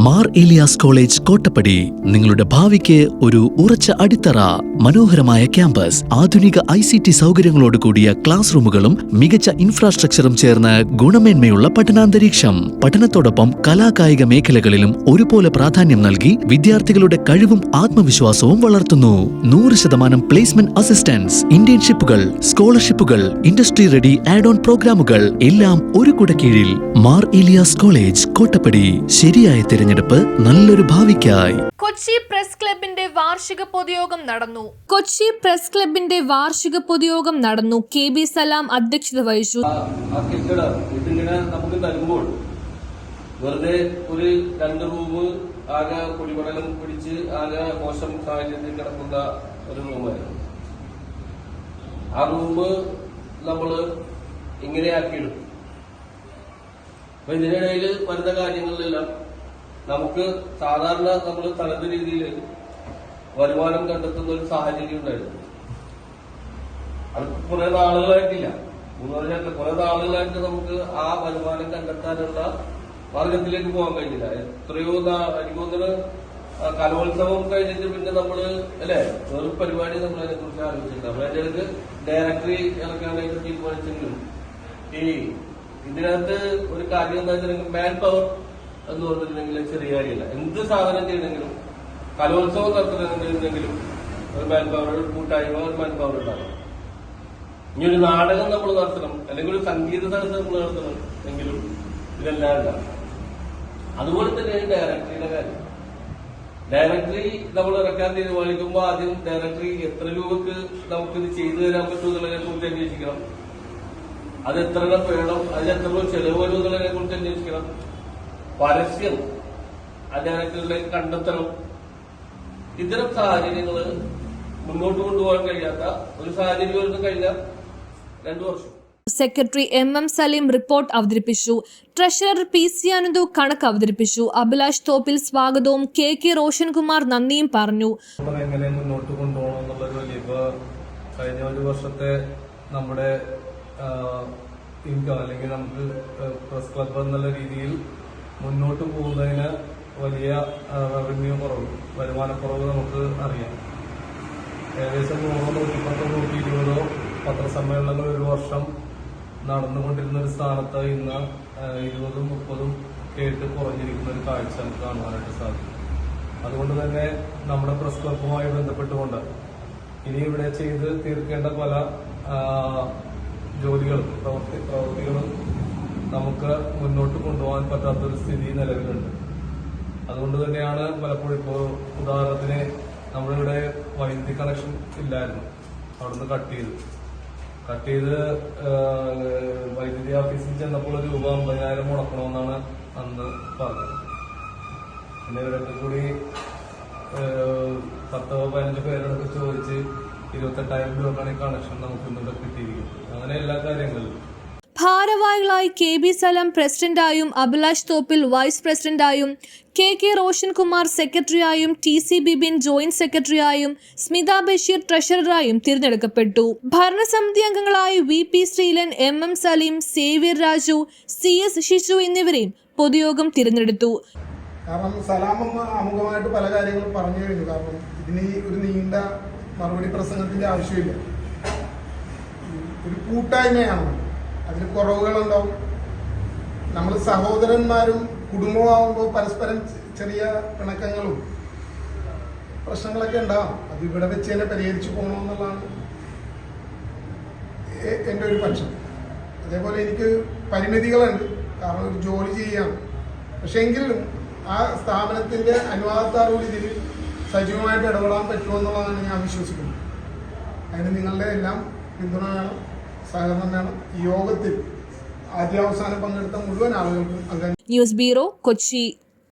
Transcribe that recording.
Mar Elias college Kottappadi നിങ്ങളുടെ ഭാവിക്ക് ഒരു ഉറച്ച അടിത്തറ. മനോഹരമായ ക്യാമ്പസ്, ആധുനിക ICT സൗകര്യങ്ങളോട് കൂടിയ ക്ലാസ് റൂമുകളും മികച്ച ഇൻഫ്രാസ്ട്രക്ചറും ചേർന്ന് ഗുണമേന്മയുള്ള പഠനാന്തരീക്ഷം. പഠനത്തോടൊപ്പം കലാകായിക മേഖലകളിലും ഒരുപോലെ പ്രാധാന്യം നൽകി വിദ്യാർത്ഥികളുടെ കഴിവും ആത്മവിശ്വാസവും വളർത്തുന്നു. 100% പ്ലേസ്മെന്റ് അസിസ്റ്റൻസ്, ഇന്റേൺഷിപ്പുകൾ, സ്കോളർഷിപ്പുകൾ, ഇൻഡസ്ട്രി റെഡി ആഡ് ഓൺ പ്രോഗ്രാമുകൾ എല്ലാം ഒരു കുടക്കീഴിൽ. മാർ ഏലിയാസ് കോളേജ് കോട്ടപ്പടി. ശരിയായ തിരഞ്ഞെടുപ്പ് നല്ലൊരു ഭാവിക്കായി. കൊച്ചി പ്രസ് ക്ലബിന്റെ വാർഷിക പൊതുയോഗം നടന്നു. KB സലാം അധ്യക്ഷത വഹിച്ചു. വെറുതെ ഒരു 2 റൂം ആകെ പൊടിപടലം പിടിച്ച് ആകെ മോശം സാഹചര്യത്തിൽ കിടക്കുന്ന ഒരു റൂമായിരുന്നു. ആ റൂം നമ്മള് ഇങ്ങനെയാക്കിയെടുക്കും. അപ്പൊ ഇതിനിടയിൽ വരുന്ന കാര്യങ്ങളിലെല്ലാം നമുക്ക് സാധാരണ നമ്മൾ തനത് രീതിയിൽ വരുമാനം കണ്ടെത്തുന്ന ഒരു സാഹചര്യം ഉണ്ടായിരുന്നു. അത് കുറെ നാളുകളായിട്ടില്ല, 3 വർഷമായിട്ട് കുറെ നാളുകളായിട്ട് നമുക്ക് ആ വരുമാനം കണ്ടെത്താനുള്ള മാർഗത്തിലേക്ക് പോകാൻ കഴിഞ്ഞില്ല. എത്രയോ എനിക്ക് തോന്നുന്നത് കലോത്സവം കഴിഞ്ഞിട്ട് പിന്നെ നമ്മള് അല്ലെ ഒരു പരിപാടി നമ്മൾ അതിനെ കുറിച്ച് ആലോചിച്ചിട്ടുണ്ട്. അപ്പൊ അതിന്റെ അടുത്ത് ഡയറക്ടറി ഇറക്കാനായിട്ട് തീരുമാനിച്ചെങ്കിലും ഈ ഇതിനകത്ത് ഒരു കാര്യം എന്താ വെച്ചിട്ടുണ്ടെങ്കിൽ മാൻ പവർ എന്ന് പറഞ്ഞിട്ടുണ്ടെങ്കിൽ ചെറിയ കാര്യമില്ല. എന്ത് സാധനം ചെയ്യണമെങ്കിലും കലോത്സവം നടത്തുന്നുണ്ടെങ്കിലും ഒരു മാൻ പവർ, ഒരു കൂട്ടായ്മ, ഒരു മാൻ പവർ ഉണ്ടാകും. ഇനി ഒരു നാടകം നമ്മൾ നടത്തണം അല്ലെങ്കിൽ ഒരു സംഗീത സദസ്സ് നമ്മൾ നടത്തണം എങ്കിലും ഇതെല്ലാം ഉണ്ടാകും. അതുപോലെ തന്നെയാണ് ഡയറക്ടറിയുടെ കാര്യം. ഡയറക്ടറി നമ്മൾ ഇറക്കാൻ തീരുമാനിക്കുമ്പോൾ ആദ്യം ഡയറക്ടറി എത്ര രൂപക്ക് നമുക്കിത് ചെയ്തു തരാൻ പറ്റുമെന്നുള്ളതിനെ കുറിച്ച് അന്വേഷിക്കണം. അത് എത്ര വേണം, അതിന് എത്ര രൂപ ചെലവ് വരും എന്നുള്ളതിനെ കുറിച്ച് അന്വേഷിക്കണം. പരസ്യം ആ ഡയറക്ടറിലേക്ക് കണ്ടെത്തണം. ഇത്തരം സാഹചര്യങ്ങൾ മുന്നോട്ട് കൊണ്ടുപോകാൻ കഴിയാത്ത ഒരു സാഹചര്യം കഴിഞ്ഞ 2 വർഷം. സെക്രട്ടറി MM സലീം റിപ്പോർട്ട് അവതരിപ്പിച്ചു. ട്രഷറർ PC അനന്തു കണക്ക് അവതരിപ്പിച്ചു. അഭിലാഷ് തോപ്പിൽ സ്വാഗതവും KK റോഷൻകുമാർ നന്ദിയും പറഞ്ഞു. എങ്ങനെ മുന്നോട്ട് കൊണ്ടുപോകണം എന്നുള്ളൊരു വലിയ കഴിഞ്ഞ ഒരു വർഷത്തെ നമ്മുടെ ഇൻകം അല്ലെങ്കിൽ നമുക്ക് പ്രസ് ക്ലബ് എന്നുള്ള രീതിയിൽ മുന്നോട്ട് പോകുന്നതിന് വലിയ റവന്യൂ കുറവ്, വരുമാനക്കുറവ് നമുക്ക് അറിയാം. ഏകദേശം 110-120 പത്രസമ്മേളനങ്ങൾ ഒരു വർഷം നടന്നുകൊണ്ടിരുന്ന ഒരു സ്ഥാനത്ത് ഇന്ന് 20-30 കേട്ട് കുറഞ്ഞിരിക്കുന്ന ഒരു കാഴ്ച നമുക്ക് കാണുവാനായിട്ട് സാധിക്കും. അതുകൊണ്ട് തന്നെ നമ്മുടെ പ്രസ് ക്ലബുമായി ബന്ധപ്പെട്ടുകൊണ്ട് ഇനി ഇവിടെ ചെയ്ത് തീർക്കേണ്ട പല ജോലികളും പ്രവൃത്തികളും നമുക്ക് മുന്നോട്ട് കൊണ്ടുപോകാൻ പറ്റാത്തൊരു സ്ഥിതി നിലവിലുണ്ട്. അതുകൊണ്ട് തന്നെയാണ് പലപ്പോഴും ഇപ്പോൾ ഉദാഹരണത്തിന് നമ്മളിവിടെ വൈദ്യുതി കണക്ഷൻ ഇല്ലായിരുന്നു, അവിടുന്ന് കട്ട് ചെയ്ത് വൈദ്യുതി ഓഫീസിൽ ചെന്നപ്പോൾ ഒരു രൂപ 50,000 മുടക്കണമെന്നാണ് അന്ന് പറഞ്ഞത്. പിന്നെ ഇവരൊക്കെ കൂടി 10-15 പേരോടൊക്കെ ചോദിച്ച് 28,000 രൂപക്കാണ് ഈ കണക്ഷൻ നമുക്ക് ഇന്നത്തെ കിട്ടിയിരിക്കുന്നത്. അങ്ങനെ എല്ലാ കാര്യങ്ങളിലും ഭാരവാഹികളായി KB സലാം പ്രസിഡന്റായും അഭിലാഷ് തോപ്പിൽ വൈസ് പ്രസിഡന്റായും KK റോഷൻകുമാർ സെക്രട്ടറിയായും TC ബിബിൻ ജോയിന്റ് സെക്രട്ടറിയായും സ്മിത ബഷീർ ട്രഷററായും തിരഞ്ഞെടുക്കപ്പെട്ടു. ഭരണസമിതി അംഗങ്ങളായി VP Sreelan, MM Saleem, Xavier Raju, CS Shiju എന്നിവരെയും പൊതുയോഗം തിരഞ്ഞെടുത്തു. കാരണം സലാം ആമുഖമായിട്ട് പല കാര്യങ്ങളും പറഞ്ഞു കഴിഞ്ഞു. കാരണം ഇതിന് ഒരു നീണ്ട മറുപടി പ്രസംഗത്തിന്റെ ആവശ്യമില്ല. ഒരു കൂട്ടായ്മയാണ്, അതിൽ കുറവുകളുണ്ടാവും. നമ്മൾ സഹോദരന്മാരും കുടുംബമാകുമ്പോൾ പരസ്പരം ചെറിയ പിണക്കങ്ങളും പ്രശ്നങ്ങളൊക്കെ ഉണ്ടാവും. അത് ഇവിടെ വെച്ച് തന്നെ പരിഹരിച്ചു പോകണമെന്നുള്ളതാണ് എൻ്റെ ഒരു പക്ഷം. അതേപോലെ എനിക്ക് പരിമിതികളുണ്ട്, കാരണം ഒരു ജോലി ചെയ്യാം. പക്ഷെ എങ്കിലും ആ സ്ഥാപനത്തിന്റെ അനുവാദത്തോടുകൂടി ഇതിൽ സജീവമായിട്ട് ഇടപെടാൻ പറ്റുമെന്നുള്ളതാണ് ഞാൻ വിശ്വസിക്കുന്നത്. അതിന് നിങ്ങളുടെ എല്ലാം പിന്തുണ വേണം, സഹകരണം വേണം. ഈ യോഗത്തിൽ ആദ്യാവസാനം പങ്കെടുത്ത മുഴുവൻ ആളുകൾക്കും. News bureau, Kochi.